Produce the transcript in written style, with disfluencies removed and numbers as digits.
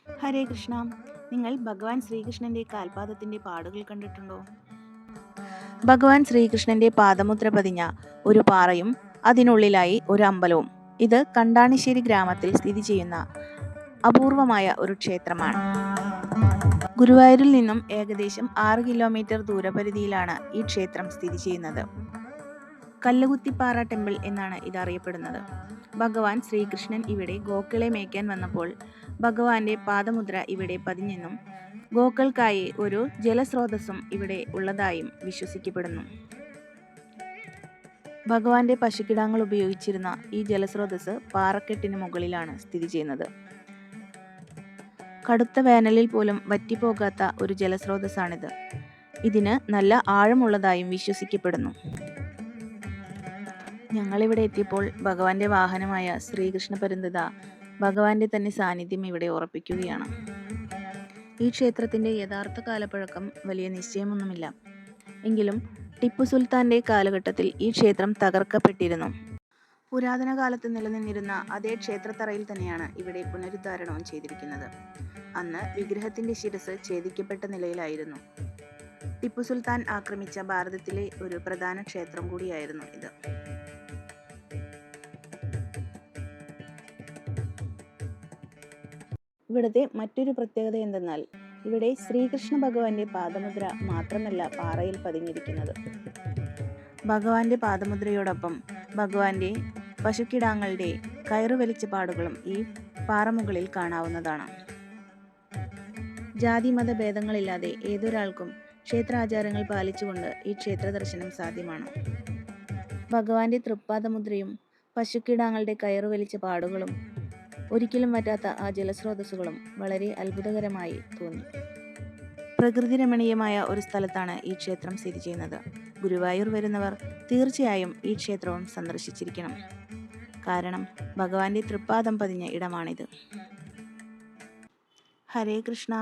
ഹരേ കൃഷ്ണ. നിങ്ങൾ ഭഗവാൻ ശ്രീകൃഷ്ണന്റെ കാൽപാദത്തിന്റെ പാടുകൾ കണ്ടിട്ടുണ്ടോ? ഭഗവാൻ ശ്രീകൃഷ്ണന്റെ പാദമുദ്ര പതിഞ്ഞ ഒരു പാറയും അതിനുള്ളിലായി ഒരു അമ്പലവും. ഇത് കണ്ടാണിശ്ശേരി ഗ്രാമത്തിൽ സ്ഥിതി ചെയ്യുന്ന അപൂർവമായ ഒരു ക്ഷേത്രമാണ്. ഗുരുവായൂരിൽ നിന്നും ഏകദേശം 6 കിലോമീറ്റർ ദൂരപരിധിയിലാണ് ഈ ക്ഷേത്രം സ്ഥിതി ചെയ്യുന്നത്. കല്ലുകുത്തിപ്പാറ ടെമ്പിൾ എന്നാണ് ഇത് അറിയപ്പെടുന്നത്. ഭഗവാൻ ശ്രീകൃഷ്ണൻ ഇവിടെ ഗോക്കളെ മേയ്ക്കാൻ വന്നപ്പോൾ ഭഗവാന്റെ പാദമുദ്ര ഇവിടെ പതിഞ്ഞെന്നും ഗോക്കൾക്കായി ഒരു ജലസ്രോതസ്സും ഇവിടെ ഉള്ളതായും വിശ്വസിക്കപ്പെടുന്നു. ഭഗവാന്റെ പശുക്കിടാങ്ങൾ ഉപയോഗിച്ചിരുന്ന ഈ ജലസ്രോതസ് പാറക്കെട്ടിന് മുകളിലാണ് സ്ഥിതി ചെയ്യുന്നത്. കടുത്ത വേനലിൽ പോലും വറ്റിപ്പോകാത്ത ഒരു ജലസ്രോതസ്സാണിത്. ഇതിന് നല്ല ആഴമുള്ളതായും വിശ്വസിക്കപ്പെടുന്നു. ഞങ്ങളിവിടെ എത്തിയപ്പോൾ ഭഗവാന്റെ വാഹനമായ ശ്രീകൃഷ്ണ പരന്തത ഭഗവാന്റെ തന്നെ സാന്നിധ്യം ഇവിടെ ഉറപ്പിക്കുകയാണ്. ഈ ക്ഷേത്രത്തിന്റെ യഥാർത്ഥ കാലപ്പഴക്കം വലിയ നിശ്ചയമൊന്നുമില്ല. എങ്കിലും ടിപ്പു സുൽത്താന്റെ കാലഘട്ടത്തിൽ ഈ ക്ഷേത്രം തകർക്കപ്പെട്ടിരുന്നു. പുരാതന കാലത്ത് നിലനിന്നിരുന്ന അതേ ക്ഷേത്രത്തറയിൽ തന്നെയാണ് ഇവിടെ പുനരുദ്ധാരണവും ചെയ്തിരിക്കുന്നത്. അന്ന് വിഗ്രഹത്തിന്റെ ശിരസ് ഛേദിക്കപ്പെട്ട നിലയിലായിരുന്നു. ടിപ്പു സുൽത്താൻ ആക്രമിച്ച ഭാരതത്തിലെ ഒരു പ്രധാന ക്ഷേത്രം കൂടിയായിരുന്നു ഇത്. ഇവിടുത്തെ മറ്റൊരു പ്രത്യേകത എന്തെന്നാൽ ഇവിടെ ശ്രീകൃഷ്ണ ഭഗവാന്റെ പാദമുദ്ര മാത്രമല്ല പാറയിൽ പതിഞ്ഞിരിക്കുന്നത്. ഭഗവാന്റെ പാദമുദ്രയോടൊപ്പം ഭഗവാന്റെ പശുക്കിടാങ്ങളുടെ കയറുവലിച്ച പാടുകളും ഈ പാറമുകളിൽ കാണാവുന്നതാണ്. ജാതി മത ഭേദങ്ങളില്ലാതെ ഏതൊരാൾക്കും ക്ഷേത്രാചാരങ്ങൾ പാലിച്ചുകൊണ്ട് ഈ ക്ഷേത്ര ദർശനം സാധ്യമാണ്. ഭഗവാന്റെ തൃപ്പാദമുദ്രയും പശുക്കിടാങ്ങളുടെ കയറുവലിച്ച പാടുകളും ഒരിക്കലും വറ്റാത്ത ആ ജലസ്രോതസ്സുകളും വളരെ അത്ഭുതകരമായി തോന്നി. പ്രകൃതി രമണീയമായ ഒരു സ്ഥലത്താണ് ഈ ക്ഷേത്രം സ്ഥിതി ചെയ്യുന്നത്. ഗുരുവായൂർ വരുന്നവർ തീർച്ചയായും ഈ ക്ഷേത്രവും സന്ദർശിച്ചിരിക്കണം. കാരണം ഭഗവാന്റെ തൃപ്പാദം പതിഞ്ഞ ഇടമാണിത്. ഹരേ കൃഷ്ണ.